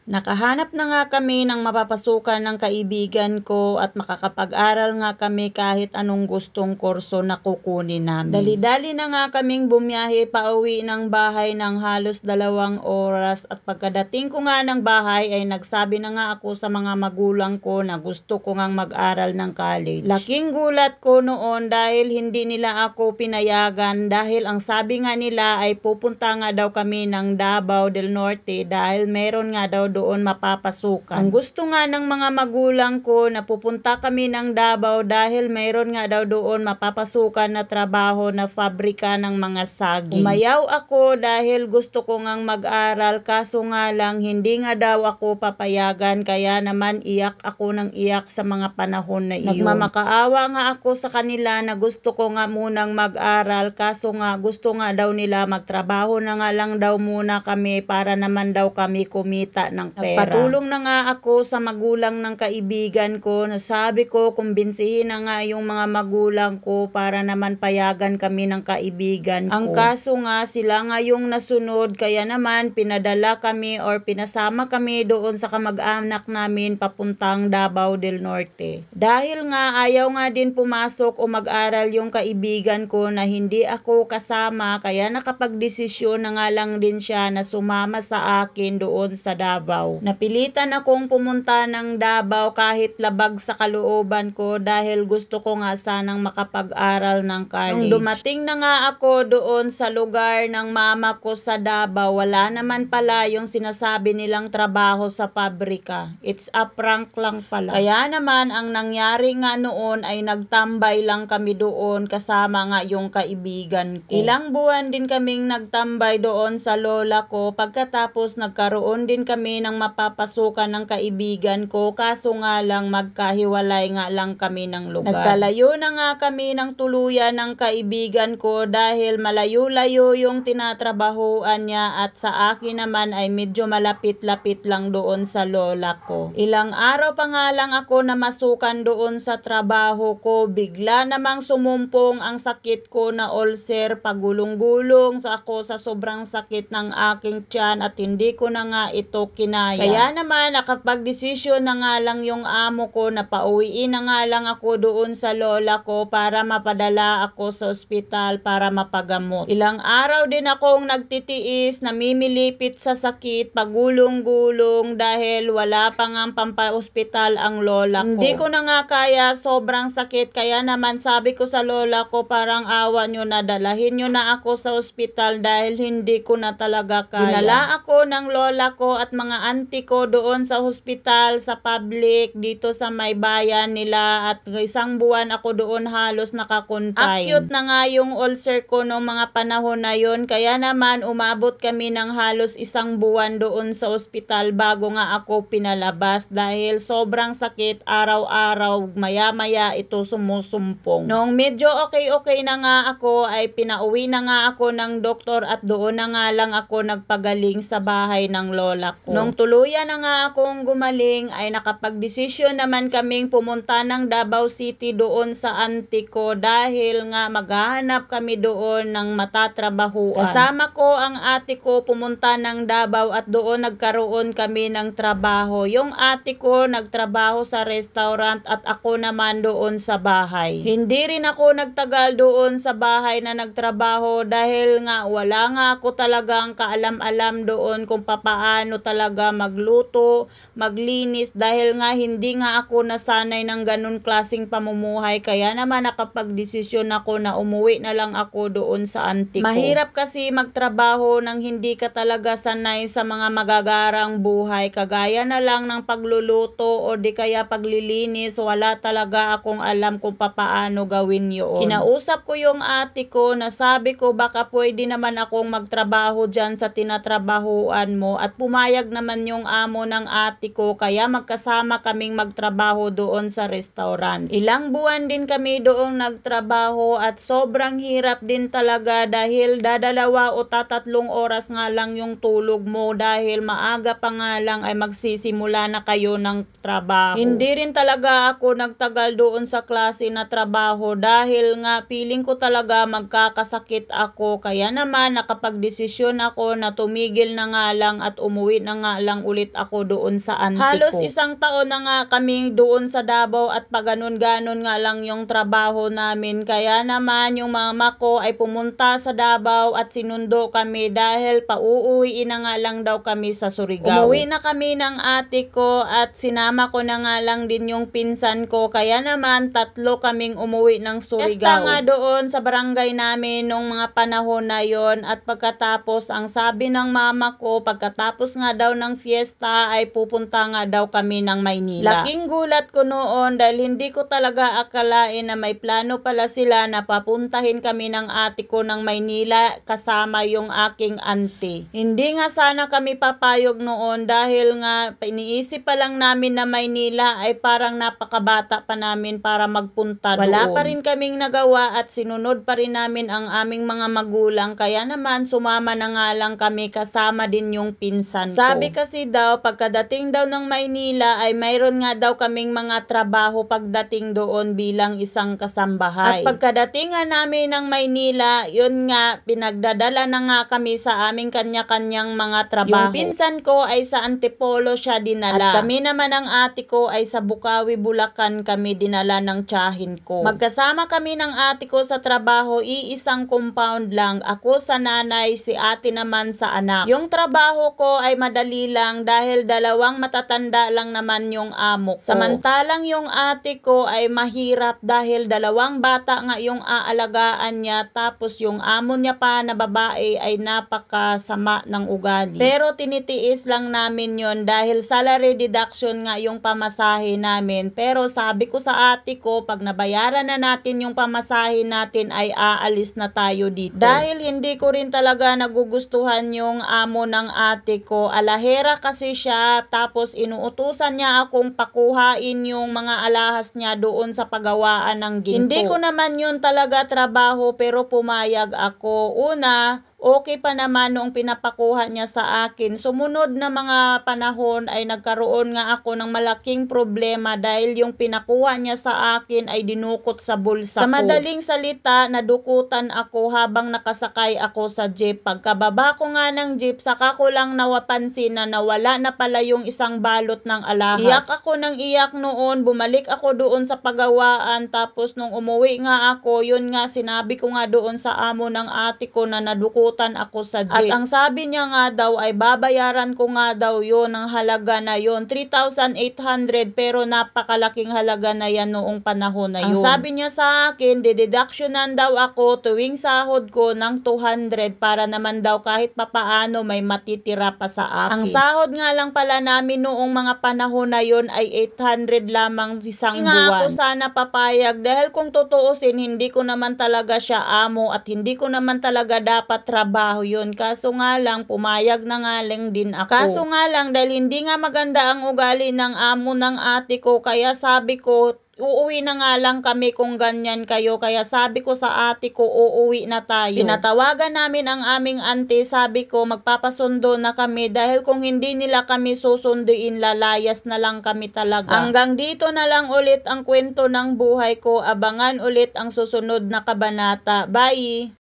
Nakahanap na nga kami ng mapapasukan ng kaibigan ko at makakapag-aral nga kami kahit anong gustong kurso na kukunin namin. Dali-dali na nga kaming bumiyahe pauwi ng bahay ng halos 2 oras at pagkadating ko nga ng bahay ay nagsabi na nga ako sa mga magulang ko na gusto ko ngang mag-aral ng college. Laking gulat ko noon dahil hindi nila ako pinayagan dahil ang sabi nga nila ay pupunta nga daw kami ng Davao del Norte dahil meron nga daw doon mapapasukan. Ang gusto nga ng mga magulang ko na pupunta kami ng Davao dahil mayroon nga daw doon mapapasukan na trabaho na fabrika ng mga saging. Umayaw ako dahil gusto ko ngang mag-aral kaso nga lang hindi nga daw ako papayagan kaya naman iyak ako ng iyak sa mga panahon na iyon. Nagmamakaawa nga ako sa kanila na gusto ko nga munang mag-aral kaso nga gusto nga daw nila magtrabaho na nga lang daw muna kami para naman daw kami kumita ng pera. Nagpatulong na nga ako sa magulang ng kaibigan ko na sabi ko kumbinsihin na nga yung mga magulang ko para naman payagan kami ng kaibigan ko. Ang kaso nga sila nga yung nasunod kaya naman pinadala kami or pinasama kami doon sa kamag-anak namin papuntang Davao del Norte. Dahil nga ayaw nga din pumasok o mag-aral yung kaibigan ko na hindi ako kasama kaya nakapagdesisyon na nga lang din siya na sumama sa akin doon sa Davao. Napilitan akong pumunta ng Davao kahit labag sa kalooban ko dahil gusto ko nga sanang makapag-aral ng college. Nung dumating na nga ako doon sa lugar ng mama ko sa Davao, wala naman pala yung sinasabi nilang trabaho sa pabrika. It's a prank lang pala. Kaya naman ang nangyari nga noon ay nagtambay lang kami doon kasama nga yung kaibigan ko. Ilang buwan din kaming nagtambay doon sa lola ko pagkatapos nagkaroon din kami ng mapapasukan ng kaibigan ko kaso nga lang magkahiwalay nga lang kami ng lugar. Nagkalayo na nga kami ng tuluyan ng kaibigan ko dahil malayo-layo yung tinatrabahuan niya at sa akin naman ay medyo malapit-lapit lang doon sa lola ko. Ilang araw pa nga lang ako namasukan doon sa trabaho ko, bigla namang sumumpong ang sakit ko na ulcer, pagulong-gulong sa ako sa sobrang sakit ng aking tiyan at hindi ko na nga ito kinaya. Kaya naman nakapag-desisyon na nga lang yung amo ko na pauwiin na nga lang ako doon sa lola ko para mapadala ako sa ospital para mapagamot. Ilang araw din akong nagtitiis, namimilipit sa sakit, pagulong-gulong dahil wala pa nga pampa-ospital ang lola ko. Hindi ko na nga kaya, sobrang sakit kaya naman sabi ko sa lola ko parang awa nyo na dalahin nyo na ako sa ospital dahil hindi ko na talaga kaya. Dinala ako ng lola ko at mga auntie ko doon sa hospital sa public dito sa may bayan nila at isang buwan ako doon halos nakakonfine. Acute na nga yung ulcer ko noong mga panahon na yon kaya naman umabot kami ng halos isang buwan doon sa hospital bago nga ako pinalabas dahil sobrang sakit araw-araw, maya-maya ito sumusumpong. Noong medyo okay na nga ako ay pinauwi na nga ako ng doktor at doon na nga lang ako nagpagaling sa bahay ng lola ko. Nung tuluyan na nga akong gumaling ay nakapagdesisyon naman kaming pumunta ng Davao City doon sa auntie ko dahil nga maghahanap kami doon ng matatrabahuan. Kasama ko ang ate ko pumunta ng Davao at doon nagkaroon kami ng trabaho. Yung ate ko nagtrabaho sa restaurant at ako naman doon sa bahay. Hindi rin ako nagtagal doon sa bahay na nagtrabaho dahil nga wala nga ako talagang kaalam-alam doon kung papaano talaga magluto, maglinis dahil nga hindi nga ako nasanay ng ganun klaseng pamumuhay kaya naman nakapagdesisyon ako na umuwi na lang ako doon sa auntie ko. Mahirap kasi magtrabaho nang hindi ka talaga sanay sa mga magagarang buhay kagaya na lang ng pagluluto o di kaya paglilinis, wala talaga akong alam kung papaano gawin yun. Kinausap ko yung ate ko na sabi ko baka pwede naman akong magtrabaho dyan sa tinatrabahuan mo at pumayag naman yung amo ng ate ko kaya magkasama kaming magtrabaho doon sa restaurant. Ilang buwan din kami doong nagtrabaho at sobrang hirap din talaga dahil dadalawa o tatlong oras nga lang yung tulog mo dahil maaga pa nga lang ay magsisimula na kayo ng trabaho. Hindi rin talaga ako nagtagal doon sa klase na trabaho dahil nga feeling ko talaga magkakasakit ako kaya naman nakapagdesisyon ako na tumigil na nga lang at umuwi na nga nga lang ulit ako doon sa auntie ko. Halos isang taon na nga kaming doon sa Davao at paganon-ganon nga lang yung trabaho namin. Kaya naman yung mama ko ay pumunta sa Davao at sinundo kami dahil pauuwiin na nga lang daw kami sa Surigao. Umuwi na kami ng ate ko at sinama ko na nga lang din yung pinsan ko. Kaya naman tatlo kaming umuwi ng Surigao. Fiesta nga doon sa barangay namin nung mga panahon na yon at pagkatapos ang sabi ng mama ko pagkatapos nga daw ng fiesta ay pupunta nga daw kami ng Maynila. Laking gulat ko noon dahil hindi ko talaga akalain na may plano pala sila na papuntahin kami ng ate ko ng Maynila kasama yung aking auntie. Hindi nga sana kami papayog noon dahil nga iniisip pa lang namin na Maynila ay parang napakabata pa namin para magpunta doon. Wala pa rin kaming nagawa at sinunod pa rin namin ang aming mga magulang kaya naman sumama na nga lang kami kasama din yung pinsan ko. Sabi kasi daw pagkadating daw ng Maynila ay mayroon nga daw kaming mga trabaho pagdating doon bilang isang kasambahay. At pagkadating nga namin ng Maynila, yun nga pinagdadala na nga kami sa aming kanya-kanyang mga trabaho. Yung pinsan ko ay sa Antipolo siya dinala. At kami naman ang ate ko ay sa Bukawi, Bulacan kami dinala ng tiyahin ko. Magkasama kami ng ate ko sa trabaho, iisang compound lang. Ako sa nanay, si ate naman sa anak. Yung trabaho ko ay madali lang dahil dalawang matatanda lang naman yung amo ko. Samantalang yung ate ko ay mahirap dahil dalawang bata nga yung aalagaan niya tapos yung amo niya pa na babae ay napakasama ng ugali. Pero tinitiis lang namin yon dahil salary deduction nga yung pamasahe namin. Pero sabi ko sa ate ko pag nabayaran na natin yung pamasahe natin ay aalis na tayo dito. Dahil hindi ko rin talaga nagugustuhan yung amo ng ate ko. Alahera kasi siya tapos inuutusan niya akong pakuhain yung mga alahas niya doon sa pagawaan ng ginto. Hindi ko naman yun talaga trabaho pero pumayag ako. Una, okay pa naman noong pinapakuha niya sa akin. Sumunod na mga panahon ay nagkaroon nga ako ng malaking problema dahil yung pinakuha niya sa akin ay dinukot sa bulsa ko. Sa madaling salita, nadukutan ako habang nakasakay ako sa jeep. Pagkababa ko nga ng jeep, saka ko lang nawapansin na nawala na pala yung isang balot ng alahas. Iyak ako ng iyak noon, bumalik ako doon sa pagawaan tapos nung umuwi nga ako, yun nga sinabi ko nga doon sa amo ng ate ko na nadukutan ako sa jeep. At ang sabi niya nga daw ay babayaran ko nga daw yon ng halaga na yon 3,800 pero napakalaking halaga na yan noong panahon na yun. Ang sabi niya sa akin, dideductionan daw ako tuwing sahod ko ng 200 para naman daw kahit papaano may matitira pa sa akin. Ang sahod nga lang pala namin noong mga panahon na yon ay 800 lamang isang buwan. Nga ako sana papayag dahil kung tutuusin hindi ko naman talaga siya amo at hindi ko naman talaga dapat trabaho yun. Kaso nga lang, pumayag na nga lang din ako. Kaso nga lang, dahil hindi nga maganda ang ugali ng amo ng ate ko, kaya sabi ko, uuwi na nga lang kami kung ganyan kayo. Kaya sabi ko sa ate ko, uuwi na tayo. Pinatawagan namin ang aming auntie, sabi ko, magpapasundo na kami dahil kung hindi nila kami susunduin, lalayas na lang kami talaga. Hanggang dito na lang ulit ang kwento ng buhay ko. Abangan ulit ang susunod na kabanata. Bye!